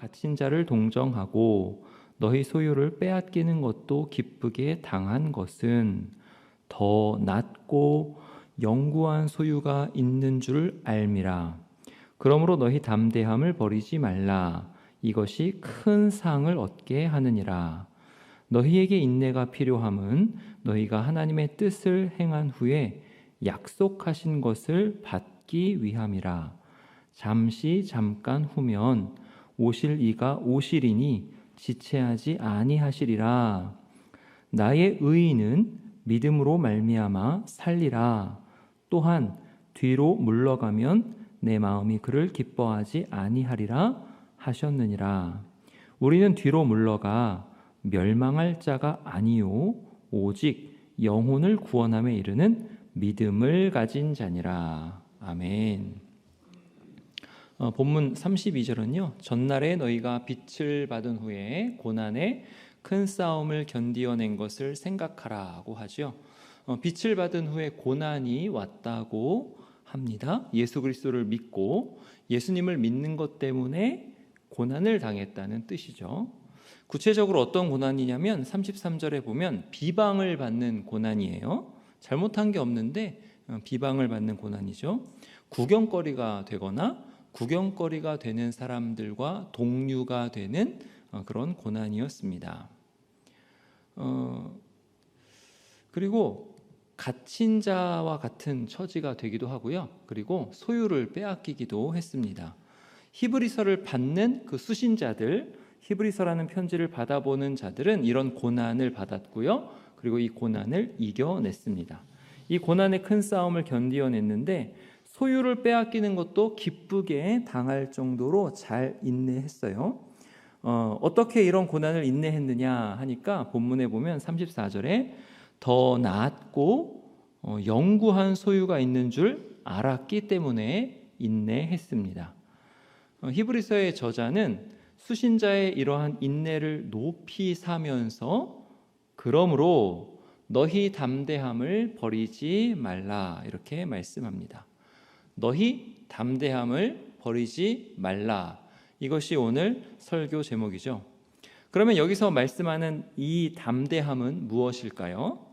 갇힌 자를 동정하고 너희 소유를 빼앗기는 것도 기쁘게 당한 것은 더 낫고 영구한 소유가 있는 줄 알미라. 그러므로 너희 담대함을 버리지 말라. 이것이 큰 상을 얻게 하느니라. 너희에게 인내가 필요함은 너희가 하나님의 뜻을 행한 후에 약속하신 것을 받기 위함이라. 잠깐 후면 오실 이가 오시리니 지체하지 아니하시리라. 나의 의인은 믿음으로 말미암아 살리라. 또한 뒤로 물러가면 내 마음이 그를 기뻐하지 아니하리라 하셨느니라. 우리는 뒤로 물러가 멸망할 자가 아니요 오직 영혼을 구원함에 이르는 믿음을 가진 자니라. 아멘. 본문 32절은요. 전날에 너희가 빛을 받은 후에 고난의 큰 싸움을 견디어낸 것을 생각하라고 하죠. 빛을 받은 후에 고난이 왔다고 합니다. 예수 그리스도를 믿고 예수님을 믿는 것 때문에 고난을 당했다는 뜻이죠. 구체적으로 어떤 고난이냐면 33절에 보면 비방을 받는 고난이에요. 잘못한 게 없는데 비방을 받는 고난이죠. 구경거리가 되거나 구경거리가 되는 사람들과 동류가 되는 그런 고난이었습니다. 그리고 갇힌 자와 같은 처지가 되기도 하고요. 그리고 소유를 빼앗기기도 했습니다. 히브리서를 받는 그 수신자들, 히브리서라는 편지를 받아보는 자들은 이런 고난을 받았고요. 그리고 이 고난을 이겨냈습니다. 이 고난의 큰 싸움을 견디어냈는데 소유를 빼앗기는 것도 기쁘게 당할 정도로 잘 인내했어요. 어떻게 이런 고난을 인내했느냐 하니까 본문에 보면 34절에 더 낫고 영구한 소유가 있는 줄 알았기 때문에 인내했습니다. 히브리서의 저자는 수신자의 이러한 인내를 높이 사면서 그러므로 너희 담대함을 버리지 말라 이렇게 말씀합니다. 너희 담대함을 버리지 말라. 이것이 오늘 설교 제목이죠. 그러면 여기서 말씀하는 이 담대함은 무엇일까요?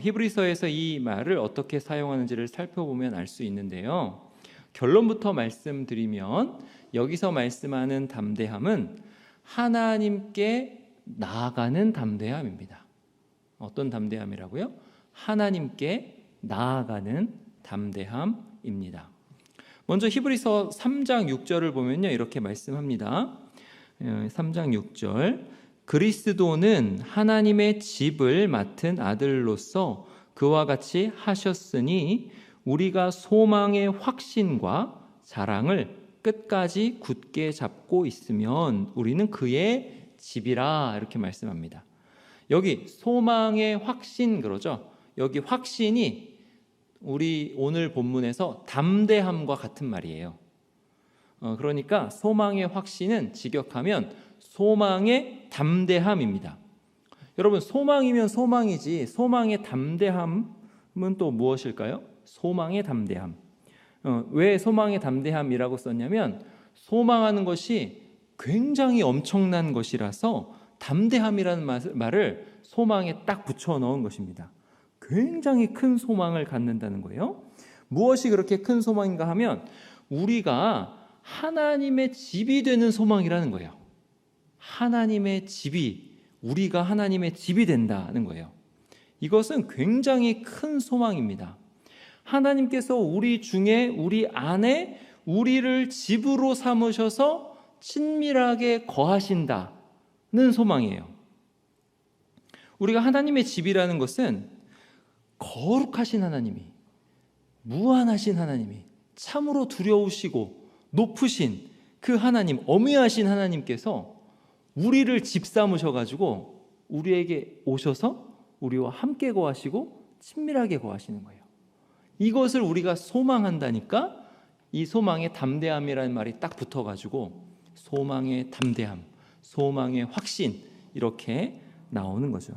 히브리서에서 이 말을 어떻게 사용하는지를 살펴보면 알 수 있는데요. 결론부터 말씀드리면 여기서 말씀하는 담대함은 하나님께 나아가는 담대함입니다. 어떤 담대함이라고요? 하나님께 나아가는 담대함입니다. 먼저 히브리서 3장 6절을 보면요. 이렇게 말씀합니다. 3장 6절 그리스도는 하나님의 집을 맡은 아들로서 그와 같이 하셨으니 우리가 소망의 확신과 자랑을 끝까지 굳게 잡고 있으면 우리는 그의 집이라 이렇게 말씀합니다. 여기 소망의 확신 그러죠. 여기 확신이 우리 오늘 본문에서 담대함과 같은 말이에요. 그러니까 소망의 확신은 직역하면 소망의 담대함입니다. 여러분 소망이면 소망이지 소망의 담대함은 또 무엇일까요? 소망의 담대함. 왜 소망의 담대함이라고 썼냐면 소망하는 것이 굉장히 엄청난 것이라서 담대함이라는 말을 소망에 딱 붙여 넣은 것입니다. 굉장히 큰 소망을 갖는다는 거예요. 무엇이 그렇게 큰 소망인가 하면 우리가 하나님의 집이 되는 소망이라는 거예요. 하나님의 집이 우리가 하나님의 집이 된다는 거예요. 이것은 굉장히 큰 소망입니다. 하나님께서 우리 중에 우리 안에 우리를 집으로 삼으셔서 친밀하게 거하신다는 소망이에요. 우리가 하나님의 집이라는 것은 거룩하신 하나님이 무한하신 하나님이 참으로 두려우시고 높으신 그 하나님 어미하신 하나님께서 우리를 집 삼으셔가지고 우리에게 오셔서 우리와 함께 거하시고 친밀하게 거하시는 거예요. 이것을 우리가 소망한다니까 이 소망의 담대함이라는 말이 딱 붙어가지고 소망의 담대함, 소망의 확신 이렇게 나오는 거죠.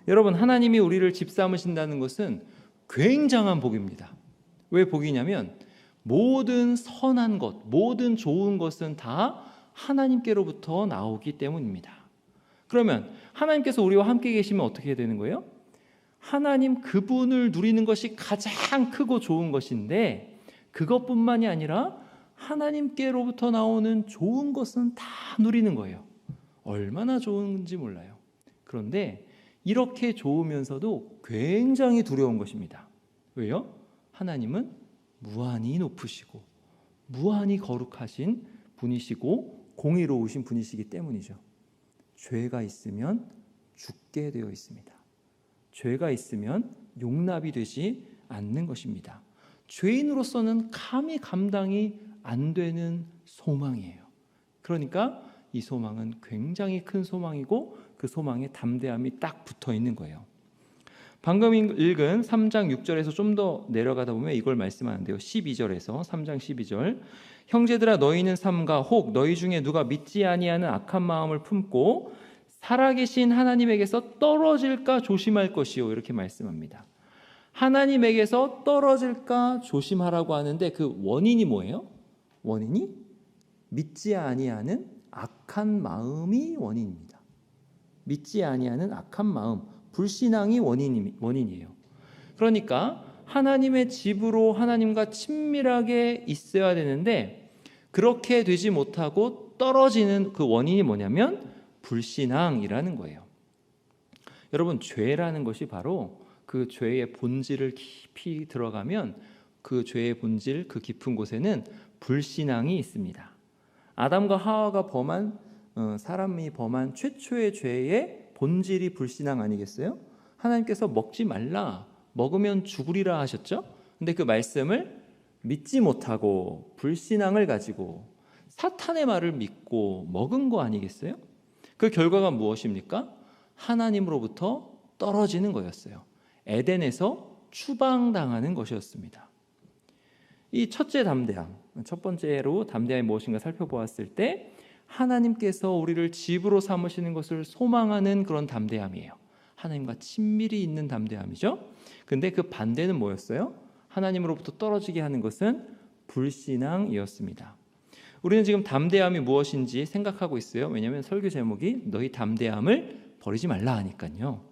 여러분 하나님이 우리를 집 삼으신다는 것은 굉장한 복입니다. 왜 복이냐면 모든 선한 것, 모든 좋은 것은 다 하나님께로부터 나오기 때문입니다. 그러면 하나님께서 우리와 함께 계시면 어떻게 되는 거예요? 하나님 그분을 누리는 것이 가장 크고 좋은 것인데, 그것뿐만이 아니라 하나님께로부터 나오는 좋은 것은 다 누리는 거예요. 얼마나 좋은지 몰라요. 그런데 이렇게 좋으면서도 굉장히 두려운 것입니다. 왜요? 하나님은 무한히 높으시고 무한히 거룩하신 분이시고 공의로우신 분이시기 때문이죠. 죄가 있으면 죽게 되어 있습니다. 죄가 있으면 용납이 되지 않는 것입니다. 죄인으로서는 감히 감당이 안 되는 소망이에요. 그러니까 이 소망은 굉장히 큰 소망이고 그 소망에 담대함이 딱 붙어 있는 거예요. 방금 읽은 3장 6절에서 좀 더 내려가다 보면 이걸 말씀하는데요. 12절에서 3장 12절, 형제들아 너희는 삼가 혹 너희 중에 누가 믿지 아니하는 악한 마음을 품고 살아계신 하나님에게서 떨어질까 조심할 것이요, 이렇게 말씀합니다. 하나님에게서 떨어질까 조심하라고 하는데 그 원인이 뭐예요? 원인이 믿지 아니하는 악한 마음이 원인입니다. 믿지 아니하는 악한 마음, 불신앙이 원인이에요. 그러니까 하나님의 집으로 하나님과 친밀하게 있어야 되는데 그렇게 되지 못하고 떨어지는 그 원인이 뭐냐면 불신앙이라는 거예요. 여러분, 죄라는 것이 바로 그 죄의 본질을 깊이 들어가면 그 죄의 본질, 그 깊은 곳에는 불신앙이 있습니다. 아담과 하와가 사람이 범한 최초의 죄의 본질이 불신앙 아니겠어요? 하나님께서 먹지 말라, 먹으면 죽으리라 하셨죠? 근데 그 말씀을 믿지 못하고 불신앙을 가지고 사탄의 말을 믿고 먹은 거 아니겠어요? 그 결과가 무엇입니까? 하나님으로부터 떨어지는 거였어요. 에덴에서 추방당하는 것이었습니다. 이 첫째 담대함, 첫 번째로 담대함이 무엇인가 살펴보았을 때 하나님께서 우리를 집으로 삼으시는 것을 소망하는 그런 담대함이에요. 하나님과 친밀히 있는 담대함이죠. 근데 그 반대는 뭐였어요? 하나님으로부터 떨어지게 하는 것은 불신앙이었습니다. 우리는 지금 담대함이 무엇인지 생각하고 있어요. 왜냐하면 설교 제목이 너희 담대함을 버리지 말라 하니까요.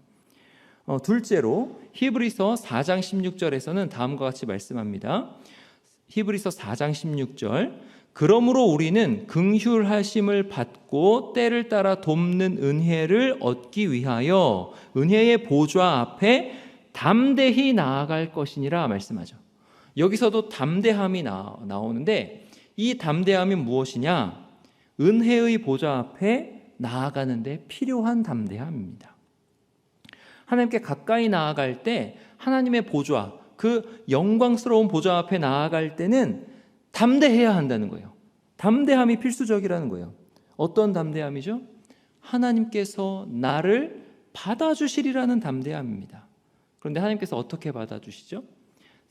둘째로 히브리서 4장 16절에서는 다음과 같이 말씀합니다. 히브리서 4장 16절, 그러므로 우리는 긍휼하심을 받고 때를 따라 돕는 은혜를 얻기 위하여 은혜의 보좌 앞에 담대히 나아갈 것이니라 말씀하죠. 여기서도 담대함이 나오는데 이 담대함이 무엇이냐? 은혜의 보좌 앞에 나아가는 데 필요한 담대함입니다. 하나님께 가까이 나아갈 때 하나님의 보좌, 그 영광스러운 보좌 앞에 나아갈 때는 담대해야 한다는 거예요. 담대함이 필수적이라는 거예요. 어떤 담대함이죠? 하나님께서 나를 받아주시리라는 담대함입니다. 그런데 하나님께서 어떻게 받아주시죠?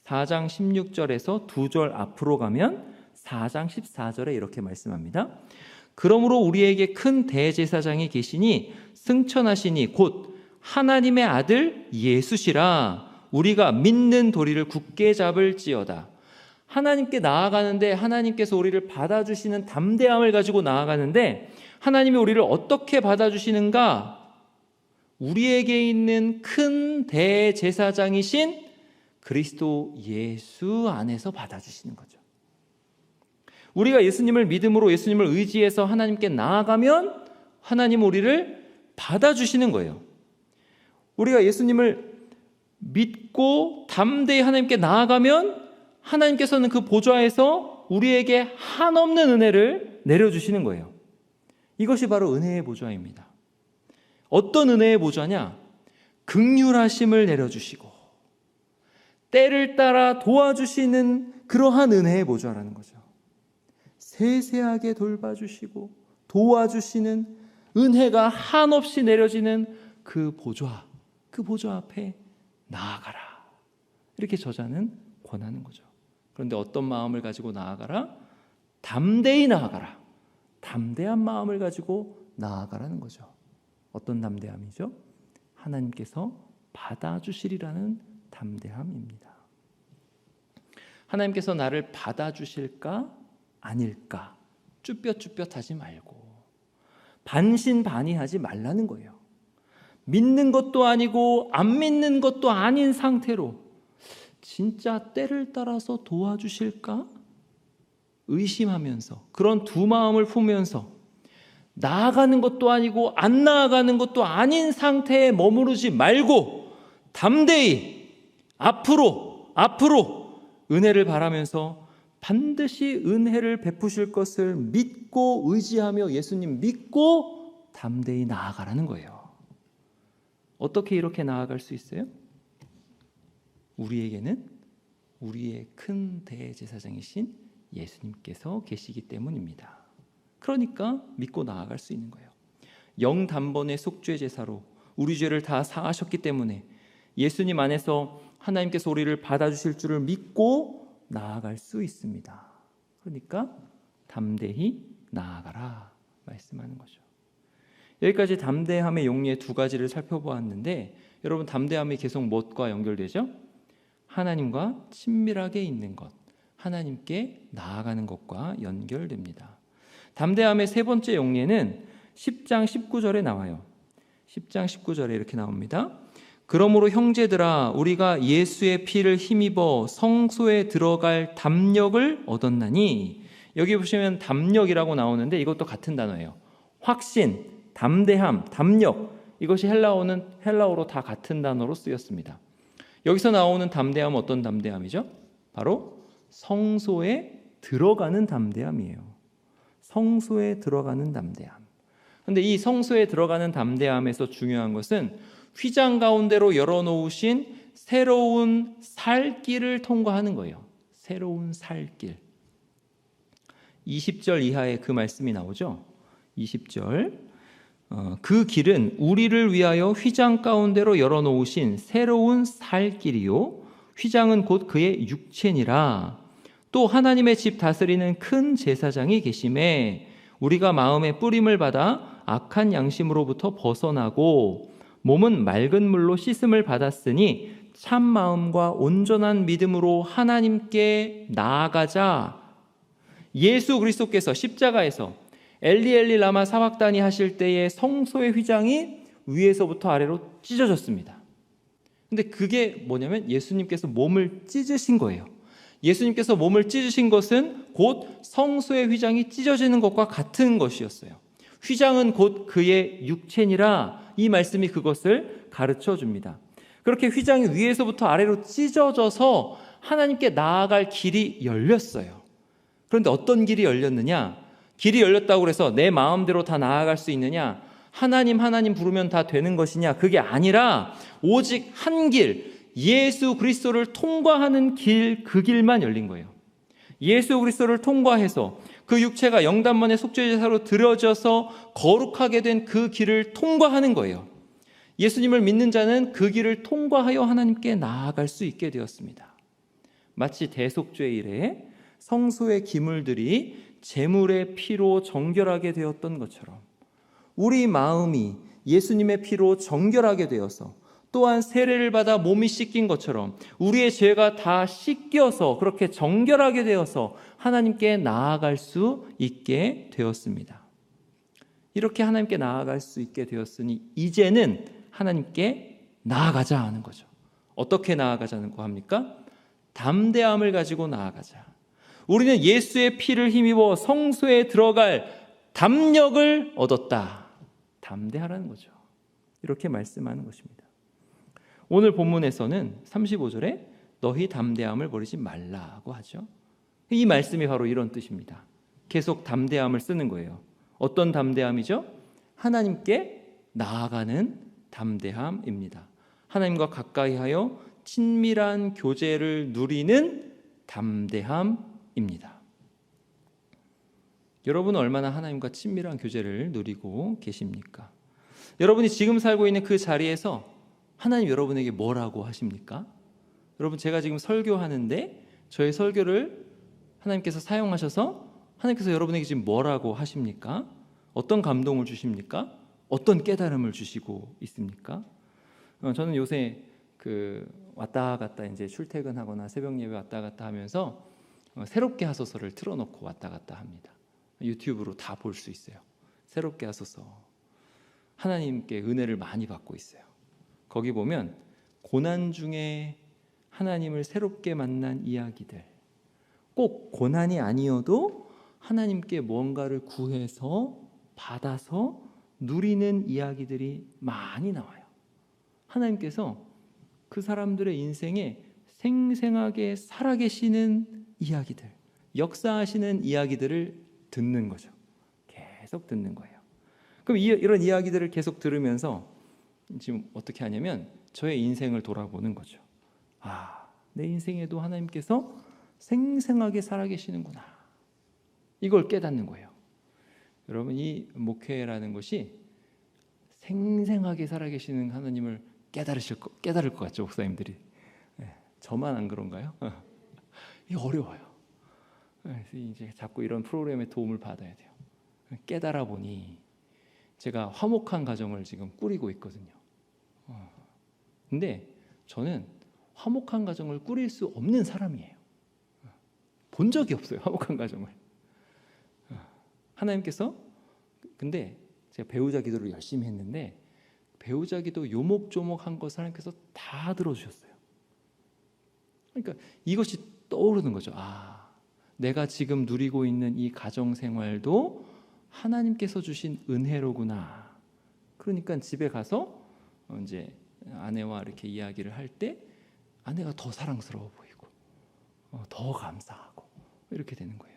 4장 16절에서 2절 앞으로 가면 4장 14절에 이렇게 말씀합니다. 그러므로 우리에게 큰 대제사장이 계시니 승천하시니 곧 하나님의 아들 예수시라. 우리가 믿는 도리를 굳게 잡을지어다. 하나님께 나아가는데 하나님께서 우리를 받아주시는 담대함을 가지고 나아가는데 하나님이 우리를 어떻게 받아주시는가? 우리에게 있는 큰 대제사장이신 그리스도 예수 안에서 받아주시는 거죠. 우리가 예수님을 믿음으로 예수님을 의지해서 하나님께 나아가면 하나님은 우리를 받아주시는 거예요. 우리가 예수님을 믿고 담대히 하나님께 나아가면 하나님께서는 그 보좌에서 우리에게 한없는 은혜를 내려주시는 거예요. 이것이 바로 은혜의 보좌입니다. 어떤 은혜의 보좌냐? 긍휼하심을 내려주시고 때를 따라 도와주시는 그러한 은혜의 보좌라는 거죠. 세세하게 돌봐주시고 도와주시는 은혜가 한없이 내려지는 그 보좌 앞에 나아가라. 이렇게 저자는 권하는 거죠. 그런데 어떤 마음을 가지고 나아가라? 담대히 나아가라. 담대한 마음을 가지고 나아가라는 거죠. 어떤 담대함이죠? 하나님께서 받아주시리라는 담대함입니다. 하나님께서 나를 받아주실까? 아닐까? 쭈뼛쭈뼛하지 말고 반신반의하지 말라는 거예요. 믿는 것도 아니고 안 믿는 것도 아닌 상태로 진짜 때를 따라서 도와주실까? 의심하면서 그런 두 마음을 품으면서 나아가는 것도 아니고 안 나아가는 것도 아닌 상태에 머무르지 말고 담대히 앞으로 은혜를 바라면서 반드시 은혜를 베푸실 것을 믿고 의지하며 예수님 믿고 담대히 나아가라는 거예요. 어떻게 이렇게 나아갈 수 있어요? 우리에게는 우리의 큰 대제사장이신 예수님께서 계시기 때문입니다. 그러니까 믿고 나아갈 수 있는 거예요. 영단번의 속죄 제사로 우리 죄를 다 사하셨기 때문에 예수님 안에서 하나님께서 우리를 받아주실 줄을 믿고 나아갈 수 있습니다. 그러니까 담대히 나아가라 말씀하는 거죠. 여기까지 담대함의 용례 두 가지를 살펴보았는데 여러분 담대함이 계속 무엇과 연결되죠? 하나님과 친밀하게 있는 것, 하나님께 나아가는 것과 연결됩니다. 담대함의 세 번째 용례는 10장 19절에 나와요. 10장 19절에 이렇게 나옵니다. 그러므로 형제들아 우리가 예수의 피를 힘입어 성소에 들어갈 담력을 얻었나니, 여기 보시면 담력이라고 나오는데 이것도 같은 단어예요. 확신, 담대함, 담력, 이것이 헬라어로 다 같은 단어로 쓰였습니다. 여기서 나오는 담대함은 어떤 담대함이죠? 바로 성소에 들어가는 담대함이에요. 성소에 들어가는 담대함. 그런데 이 성소에 들어가는 담대함에서 중요한 것은 휘장 가운데로 열어놓으신 새로운 살길을 통과하는 거예요. 새로운 살길. 20절 이하에 그 말씀이 나오죠. 20절. 그 길은 우리를 위하여 휘장 가운데로 열어놓으신 새로운 살길이요 휘장은 곧 그의 육체니라. 또 하나님의 집 다스리는 큰 제사장이 계심에 우리가 마음의 뿌림을 받아 악한 양심으로부터 벗어나고 몸은 맑은 물로 씻음을 받았으니 참 마음과 온전한 믿음으로 하나님께 나아가자. 예수 그리스도께서 십자가에서 엘리 엘리 라마 사박다니 하실 때에 성소의 휘장이 위에서부터 아래로 찢어졌습니다. 근데 그게 뭐냐면 예수님께서 몸을 찢으신 거예요. 예수님께서 몸을 찢으신 것은 곧 성소의 휘장이 찢어지는 것과 같은 것이었어요. 휘장은 곧 그의 육체니라, 이 말씀이 그것을 가르쳐 줍니다. 그렇게 휘장이 위에서부터 아래로 찢어져서 하나님께 나아갈 길이 열렸어요. 그런데 어떤 길이 열렸느냐? 길이 열렸다고 해서 내 마음대로 다 나아갈 수 있느냐? 하나님 부르면 다 되는 것이냐? 그게 아니라 오직 한 길, 예수 그리스도를 통과하는 길, 그 길만 열린 거예요. 예수 그리스도를 통과해서 그 육체가 영단번의 속죄제사로 드려져서 거룩하게 된 그 길을 통과하는 거예요. 예수님을 믿는 자는 그 길을 통과하여 하나님께 나아갈 수 있게 되었습니다. 마치 대속죄 이래 성소의 기물들이 제물의 피로 정결하게 되었던 것처럼 우리 마음이 예수님의 피로 정결하게 되어서 또한 세례를 받아 몸이 씻긴 것처럼 우리의 죄가 다 씻겨서 그렇게 정결하게 되어서 하나님께 나아갈 수 있게 되었습니다. 이렇게 하나님께 나아갈 수 있게 되었으니 이제는 하나님께 나아가자 하는 거죠. 어떻게 나아가자는 거 합니까? 담대함을 가지고 나아가자. 우리는 예수의 피를 힘입어 성소에 들어갈 담력을 얻었다. 담대하라는 거죠. 이렇게 말씀하는 것입니다. 오늘 본문에서는 35절에 너희 담대함을 버리지 말라고 하죠. 이 말씀이 바로 이런 뜻입니다. 계속 담대함을 쓰는 거예요. 어떤 담대함이죠? 하나님께 나아가는 담대함입니다. 하나님과 가까이 하여 친밀한 교제를 누리는 담대함입니다. 여러분은 얼마나 하나님과 친밀한 교제를 누리고 계십니까? 여러분이 지금 살고 있는 그 자리에서 하나님 여러분에게 뭐라고 하십니까? 여러분, 제가 지금 설교하는데 저의 설교를 하나님께서 사용하셔서 하나님께서 여러분에게 지금 뭐라고 하십니까? 어떤 감동을 주십니까? 어떤 깨달음을 주시고 있습니까? 저는 요새 왔다 갔다 이제 출퇴근하거나 새벽 예배 왔다 갔다 하면서 새롭게 하소서를 틀어놓고 왔다 갔다 합니다. 유튜브로 다 볼 수 있어요. 새롭게 하소서. 하나님께 은혜를 많이 받고 있어요. 거기 보면 고난 중에 하나님을 새롭게 만난 이야기들, 꼭 고난이 아니어도 하나님께 뭔가를 구해서 받아서 누리는 이야기들이 많이 나와요. 하나님께서 그 사람들의 인생에 생생하게 살아계시는 이야기들, 역사하시는 이야기들을 듣는 거죠. 계속 듣는 거예요. 그럼 이런 이야기들을 계속 들으면서 지금 어떻게 하냐면 저의 인생을 돌아보는 거죠. 내 인생에도 하나님께서 생생하게 살아계시는구나. 이걸 깨닫는 거예요. 여러분, 이 목회라는 것이 생생하게 살아계시는 하나님을 깨달을 것 같죠, 목사님들이. 저만 안 그런가요? 이게 어려워요. 그래서 이제 자꾸 이런 프로그램의 도움을 받아야 돼요. 깨달아 보니 제가 화목한 가정을 지금 꾸리고 있거든요. 근데 저는 화목한 가정을 꾸릴 수 없는 사람이에요. 본 적이 없어요, 화목한 가정을. 하나님께서, 근데 제가 배우자 기도를 열심히 했는데 배우자 기도 요목조목한 것을 하나님께서 다 들어주셨어요. 그러니까 이것이 떠오르는 거죠. 내가 지금 누리고 있는 이 가정 생활도 하나님께서 주신 은혜로구나. 그러니까 집에 가서 이제 아내와 이렇게 이야기를 할 때 아내가 더 사랑스러워 보이고 더 감사하고 이렇게 되는 거예요.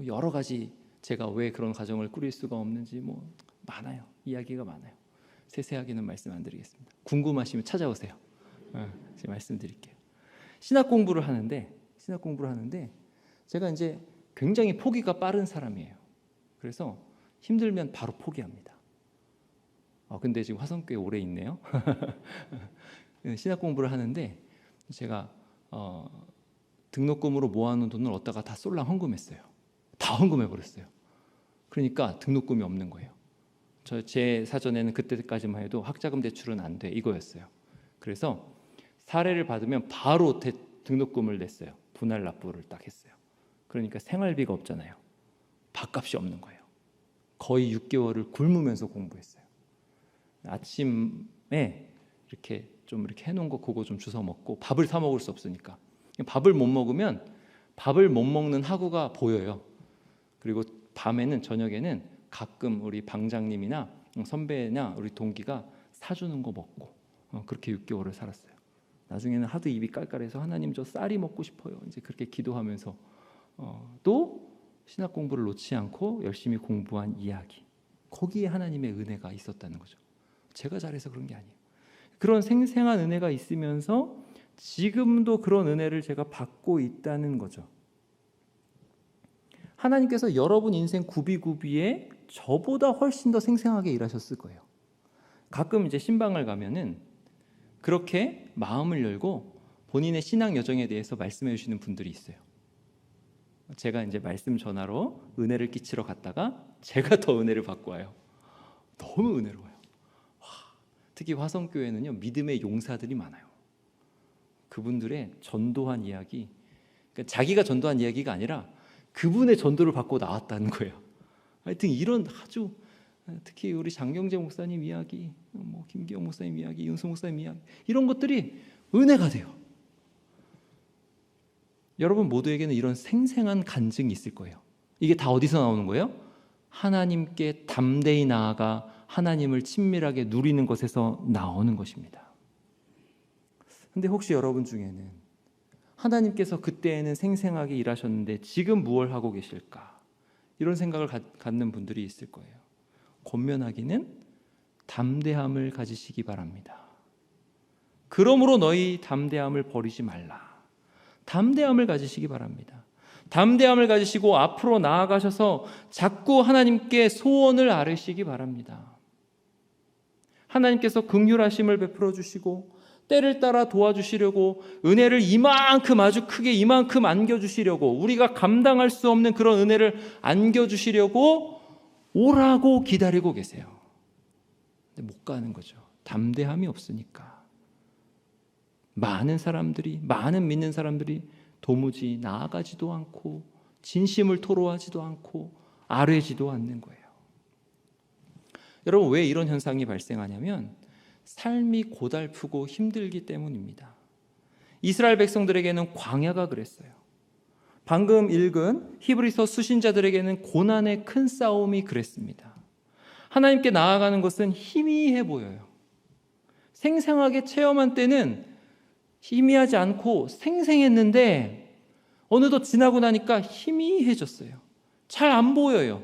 여러 가지 제가 왜 그런 가정을 꾸릴 수가 없는지 많아요. 이야기가 많아요. 세세하게는 말씀 안 드리겠습니다. 궁금하시면 찾아오세요. 제가 말씀드릴게요. 신학 공부를 하는데 제가 이제 굉장히 포기가 빠른 사람이에요. 그래서 힘들면 바로 포기합니다. 근데 지금 화성교회 오래 있네요. 신학 공부를 하는데 제가 등록금으로 모아놓은 돈을 얻다가 다 쏠랑 헌금했어요. 다 헌금해버렸어요. 그러니까 등록금이 없는 거예요. 제 사전에는 그때까지만 해도 학자금 대출은 안 돼, 이거였어요. 그래서 사례를 받으면 바로 등록금을 냈어요. 분할 납부를 딱 했어요. 그러니까 생활비가 없잖아요. 밥값이 없는 거예요. 거의 6개월을 굶으면서 공부했어요. 아침에 이렇게 해놓은 거 그거 좀 주워 먹고, 밥을 사 먹을 수 없으니까 밥을 못 먹으면 밥을 못 먹는 학우가 보여요. 그리고 밤에는, 저녁에는 가끔 우리 방장님이나 선배나 우리 동기가 사주는 거 먹고 그렇게 6개월을 살았어요. 나중에는 하도 입이 깔깔해서 하나님 저 쌀이 먹고 싶어요. 이제 그렇게 기도하면서 또 신학 공부를 놓지 않고 열심히 공부한 이야기, 거기에 하나님의 은혜가 있었다는 거죠. 제가 잘해서 그런 게 아니에요. 그런 생생한 은혜가 있으면서 지금도 그런 은혜를 제가 받고 있다는 거죠. 하나님께서 여러분 인생 구비구비에 저보다 훨씬 더 생생하게 일하셨을 거예요. 가끔 이제 신방을 가면은 그렇게 마음을 열고 본인의 신앙 여정에 대해서 말씀해 주시는 분들이 있어요. 제가 이제 말씀 전하러 은혜를 끼치러 갔다가 제가 더 은혜를 받고 와요. 너무 은혜로워요. 특히 화성교회는요, 믿음의 용사들이 많아요. 그분들의 전도한 이야기, 그러니까 자기가 전도한 이야기가 아니라 그분의 전도를 받고 나왔다는 거예요. 하여튼 이런 아주, 특히 우리 장경재 목사님 이야기, 김기영 목사님 이야기, 윤수 목사님 이야기, 이런 것들이 은혜가 돼요. 여러분 모두에게는 이런 생생한 간증이 있을 거예요. 이게 다 어디서 나오는 거예요? 하나님께 담대히 나아가 하나님을 친밀하게 누리는 것에서 나오는 것입니다. 근데 혹시 여러분 중에는 하나님께서 그때에는 생생하게 일하셨는데 지금 무엇을 하고 계실까? 이런 생각을 갖는 분들이 있을 거예요. 권면하기는 담대함을 가지시기 바랍니다. 그러므로 너희 담대함을 버리지 말라. 담대함을 가지시기 바랍니다. 담대함을 가지시고 앞으로 나아가셔서 자꾸 하나님께 소원을 아뢰시기 바랍니다. 하나님께서 긍휼하심을 베풀어 주시고 때를 따라 도와주시려고 은혜를 이만큼, 아주 크게 이만큼 안겨주시려고, 우리가 감당할 수 없는 그런 은혜를 안겨주시려고 오라고 기다리고 계세요. 근데 못 가는 거죠. 담대함이 없으니까. 많은 믿는 사람들이 도무지 나아가지도 않고 진심을 토로하지도 않고 아뢰지도 않는 거예요. 여러분, 왜 이런 현상이 발생하냐면 삶이 고달프고 힘들기 때문입니다. 이스라엘 백성들에게는 광야가 그랬어요. 방금 읽은 히브리서 수신자들에게는 고난의 큰 싸움이 그랬습니다. 하나님께 나아가는 것은 희미해 보여요. 생생하게 체험한 때는 희미하지 않고 생생했는데 어느덧 지나고 나니까 희미해졌어요. 잘 안 보여요.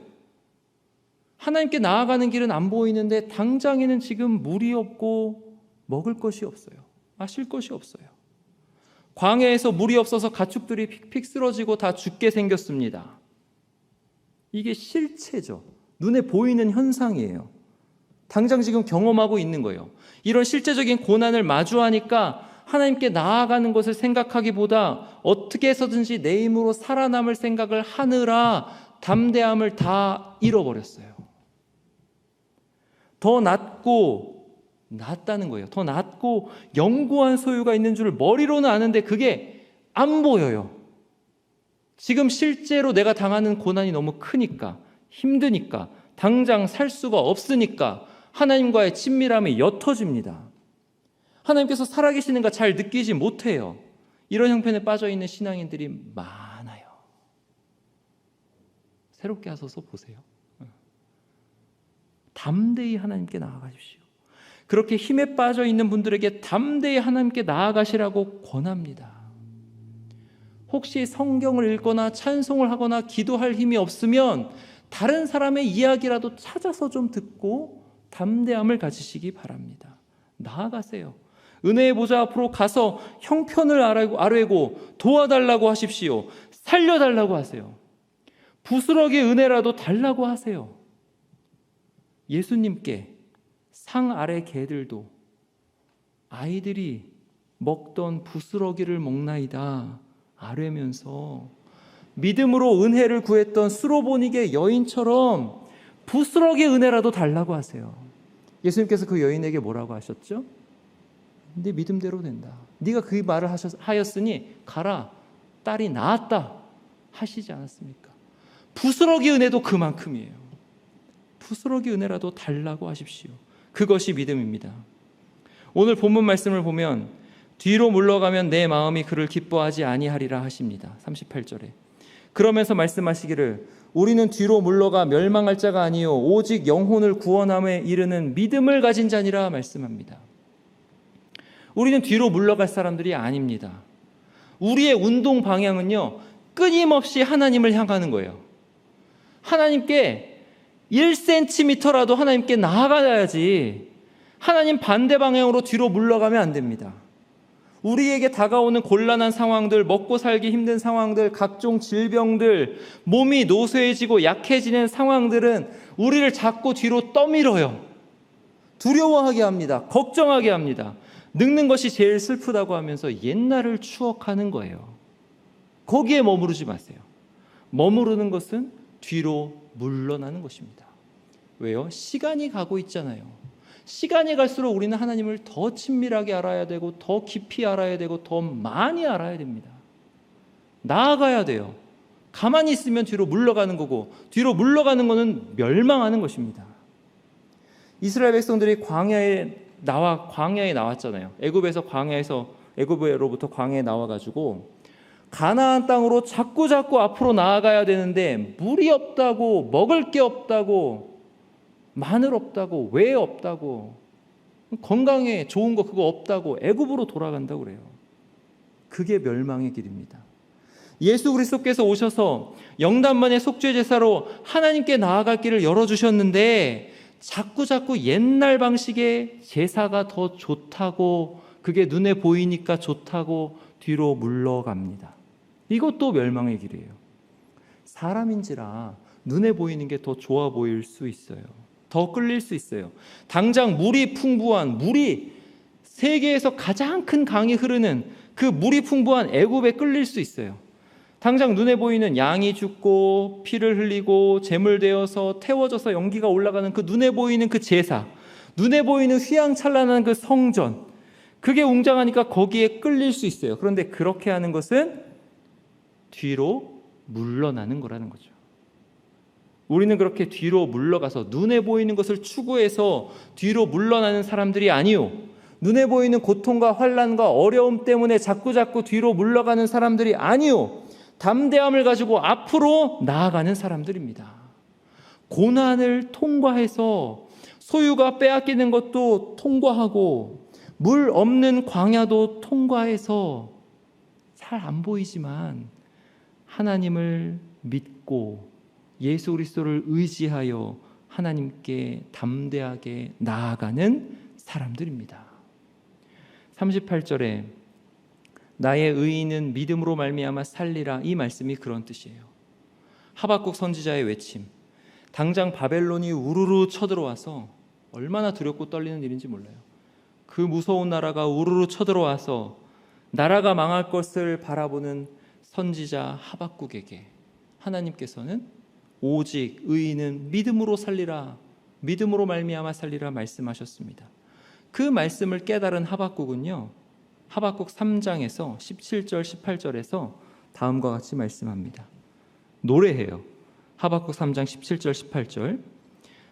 하나님께 나아가는 길은 안 보이는데 당장에는 지금 물이 없고 먹을 것이 없어요. 마실 것이 없어요. 광야에서 물이 없어서 가축들이 픽픽 쓰러지고 다 죽게 생겼습니다. 이게 실체죠. 눈에 보이는 현상이에요. 당장 지금 경험하고 있는 거예요. 이런 실제적인 고난을 마주하니까 하나님께 나아가는 것을 생각하기보다 어떻게 해서든지 내 힘으로 살아남을 생각을 하느라 담대함을 다 잃어버렸어요. 더 낫다는 거예요. 더 낫고 영구한 소유가 있는 줄 머리로는 아는데 그게 안 보여요. 지금 실제로 내가 당하는 고난이 너무 크니까, 힘드니까, 당장 살 수가 없으니까 하나님과의 친밀함이 옅어집니다. 하나님께서 살아계시는 거 잘 느끼지 못해요. 이런 형편에 빠져있는 신앙인들이 많아요. 새롭게 하셔서 보세요. 담대히 하나님께 나아가십시오. 그렇게 힘에 빠져있는 분들에게 담대히 하나님께 나아가시라고 권합니다. 혹시 성경을 읽거나 찬송을 하거나 기도할 힘이 없으면 다른 사람의 이야기라도 찾아서 좀 듣고 담대함을 가지시기 바랍니다. 나아가세요. 은혜의 보좌 앞으로 가서 형편을 아뢰고 도와달라고 하십시오. 살려달라고 하세요. 부스러기 은혜라도 달라고 하세요. 예수님께 상 아래 개들도 아이들이 먹던 부스러기를 먹나이다 아뢰면서 믿음으로 은혜를 구했던 수로보니게 여인처럼 부스러기 은혜라도 달라고 하세요. 예수님께서 그 여인에게 뭐라고 하셨죠? 네 믿음대로 된다. 네가 그 말을 하였으니 가라. 딸이 나았다 하시지 않았습니까? 부스러기 은혜도 그만큼이에요. 부스러기 은혜라도 달라고 하십시오. 그것이 믿음입니다. 오늘 본문 말씀을 보면 뒤로 물러가면 내 마음이 그를 기뻐하지 아니하리라 하십니다. 38절에. 그러면서 말씀하시기를 우리는 뒤로 물러가 멸망할 자가 아니요 오직 영혼을 구원함에 이르는 믿음을 가진 자니라 말씀합니다. 우리는 뒤로 물러갈 사람들이 아닙니다. 우리의 운동 방향은요, 끊임없이 하나님을 향하는 거예요. 하나님께 1cm라도 하나님께 나아가야지 하나님 반대 방향으로 뒤로 물러가면 안 됩니다. 우리에게 다가오는 곤란한 상황들, 먹고 살기 힘든 상황들, 각종 질병들, 몸이 노쇠해지고 약해지는 상황들은 우리를 자꾸 뒤로 떠밀어요. 두려워하게 합니다. 걱정하게 합니다. 늙는 것이 제일 슬프다고 하면서 옛날을 추억하는 거예요. 거기에 머무르지 마세요. 머무르는 것은 뒤로 물러나는 것입니다. 왜요? 시간이 가고 있잖아요. 시간이 갈수록 우리는 하나님을 더 친밀하게 알아야 되고 더 깊이 알아야 되고 더 많이 알아야 됩니다. 나아가야 돼요. 가만히 있으면 뒤로 물러가는 거고 뒤로 물러가는 것은 멸망하는 것입니다. 이스라엘 백성들이 광야에 나왔잖아요. 애굽으로부터 광야에 나와가지고 가나안 땅으로 자꾸 앞으로 나아가야 되는데 물이 없다고, 먹을 게 없다고, 마늘 없다고, 왜 없다고, 건강에 좋은 거 그거 없다고 애굽으로 돌아간다고 그래요. 그게 멸망의 길입니다. 예수 그리스도께서 오셔서 영단만의 속죄 제사로 하나님께 나아갈 길을 열어주셨는데 자꾸 옛날 방식의 제사가 더 좋다고, 그게 눈에 보이니까 좋다고 뒤로 물러갑니다. 이것도 멸망의 길이에요. 사람인지라 눈에 보이는 게 더 좋아 보일 수 있어요. 더 끌릴 수 있어요. 당장 물이 풍부한, 물이 세계에서 가장 큰 강이 흐르는 그 물이 풍부한 애굽에 끌릴 수 있어요. 당장 눈에 보이는 양이 죽고 피를 흘리고 제물되어서 태워져서 연기가 올라가는 그 눈에 보이는 그 제사, 눈에 보이는 휘황찬란한 그 성전, 그게 웅장하니까 거기에 끌릴 수 있어요. 그런데 그렇게 하는 것은 뒤로 물러나는 거라는 거죠. 우리는 그렇게 뒤로 물러가서 눈에 보이는 것을 추구해서 뒤로 물러나는 사람들이 아니요, 눈에 보이는 고통과 환난과 어려움 때문에 자꾸자꾸 뒤로 물러가는 사람들이 아니요, 담대함을 가지고 앞으로 나아가는 사람들입니다. 고난을 통과해서 소유가 빼앗기는 것도 통과하고 물 없는 광야도 통과해서 잘 안 보이지만 하나님을 믿고 예수 그리스도를 의지하여 하나님께 담대하게 나아가는 사람들입니다. 38절에 나의 의인은 믿음으로 말미암아 살리라, 이 말씀이 그런 뜻이에요. 하박국 선지자의 외침, 당장 바벨론이 우르르 쳐들어와서 얼마나 두렵고 떨리는 일인지 몰라요. 그 무서운 나라가 우르르 쳐들어와서 나라가 망할 것을 바라보는 선지자 하박국에게 하나님께서는 오직 의인은 믿음으로 살리라, 믿음으로 말미암아 살리라 말씀하셨습니다. 그 말씀을 깨달은 하박국은요, 하박국 3장에서 17절 18절에서 다음과 같이 말씀합니다. 노래해요. 하박국 3장 17절 18절.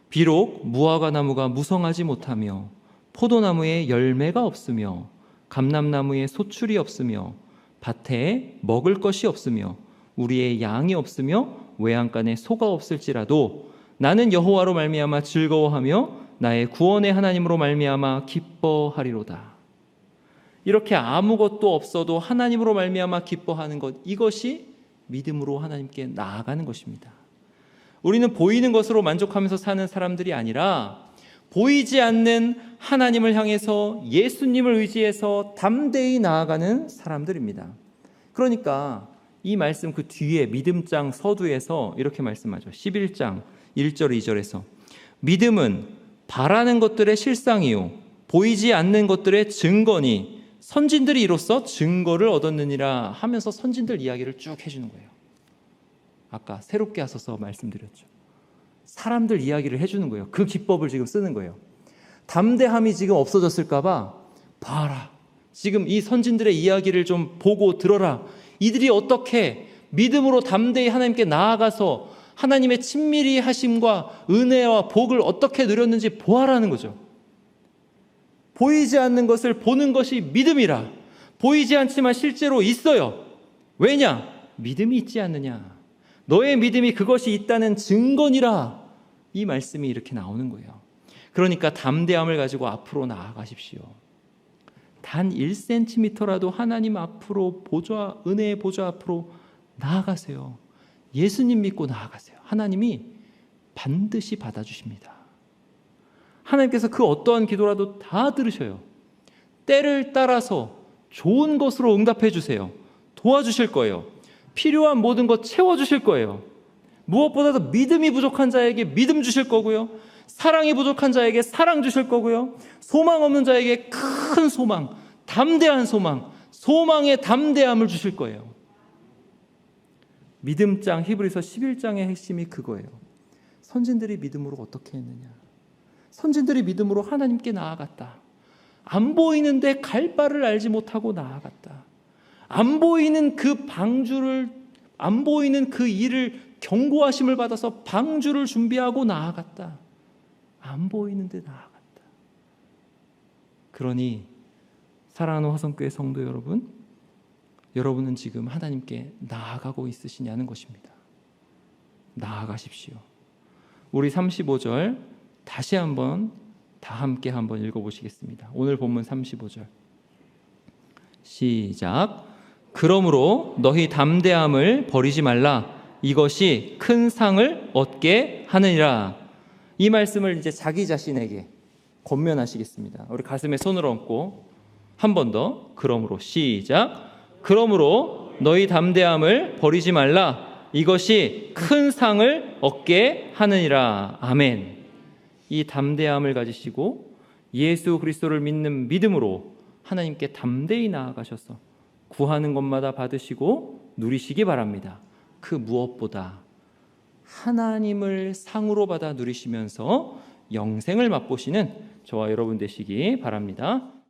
비록 무화과 나무가 무성하지 못하며 포도나무에 열매가 없으며 감람나무에 소출이 없으며 밭에 먹을 것이 없으며 우리의 양이 없으며 외양간에 소가 없을지라도 나는 여호와로 말미암아 즐거워하며 나의 구원의 하나님으로 말미암아 기뻐하리로다. 이렇게 아무것도 없어도 하나님으로 말미암아 기뻐하는 것, 이것이 믿음으로 하나님께 나아가는 것입니다. 우리는 보이는 것으로 만족하면서 사는 사람들이 아니라 보이지 않는 하나님을 향해서 예수님을 의지해서 담대히 나아가는 사람들입니다. 그러니까 이 말씀 그 뒤에 믿음장 서두에서 이렇게 말씀하죠. 11장 1절 2절에서 믿음은 바라는 것들의 실상이요 보이지 않는 것들의 증거니 선진들이 이로써 증거를 얻었느니라 하면서 선진들 이야기를 쭉 해주는 거예요. 아까 새롭게 하셔서 말씀드렸죠. 사람들 이야기를 해주는 거예요. 그 기법을 지금 쓰는 거예요. 담대함이 지금 없어졌을까 봐 봐라, 지금 이 선진들의 이야기를 좀 보고 들어라. 이들이 어떻게 믿음으로 담대히 하나님께 나아가서 하나님의 친밀히 하심과 은혜와 복을 어떻게 누렸는지 보아라는 거죠. 보이지 않는 것을 보는 것이 믿음이라. 보이지 않지만 실제로 있어요. 왜냐? 믿음이 있지 않느냐. 너의 믿음이 그것이 있다는 증거니라. 이 말씀이 이렇게 나오는 거예요. 그러니까 담대함을 가지고 앞으로 나아가십시오. 단 1cm라도 하나님 앞으로 보좌, 은혜의 보좌 앞으로 나아가세요. 예수님 믿고 나아가세요. 하나님이 반드시 받아주십니다. 하나님께서 그 어떠한 기도라도 다 들으셔요. 때를 따라서 좋은 것으로 응답해 주세요. 도와주실 거예요. 필요한 모든 것 채워주실 거예요. 무엇보다도 믿음이 부족한 자에게 믿음 주실 거고요. 사랑이 부족한 자에게 사랑 주실 거고요. 소망 없는 자에게 큰 소망, 담대한 소망, 소망의 담대함을 주실 거예요. 믿음장, 히브리서 11장의 핵심이 그거예요. 선진들이 믿음으로 어떻게 했느냐. 선진들이 믿음으로 하나님께 나아갔다. 안 보이는데 갈 바를 알지 못하고 나아갔다. 안 보이는 그 방주를, 안 보이는 그 일을 경고하심을 받아서 방주를 준비하고 나아갔다. 안 보이는데 나아갔다. 그러니 사랑하는 화성교회 성도 여러분, 여러분은 지금 하나님께 나아가고 있으시냐는 것입니다. 나아가십시오. 우리 35절 다시 한번 다 함께 한번 읽어보시겠습니다. 오늘 본문 35절 시작. 그러므로 너희 담대함을 버리지 말라. 이것이 큰 상을 얻게 하느니라. 이 말씀을 이제 자기 자신에게 권면하시겠습니다. 우리 가슴에 손을 얹고 한 번 더. 그러므로 시작. 그러므로 너희 담대함을 버리지 말라. 이것이 큰 상을 얻게 하느니라. 아멘. 이 담대함을 가지시고 예수 그리스도를 믿는 믿음으로 하나님께 담대히 나아가셔서 구하는 것마다 받으시고 누리시기 바랍니다. 그 무엇보다 하나님을 상으로 받아 누리시면서 영생을 맛보시는 저와 여러분 되시기 바랍니다.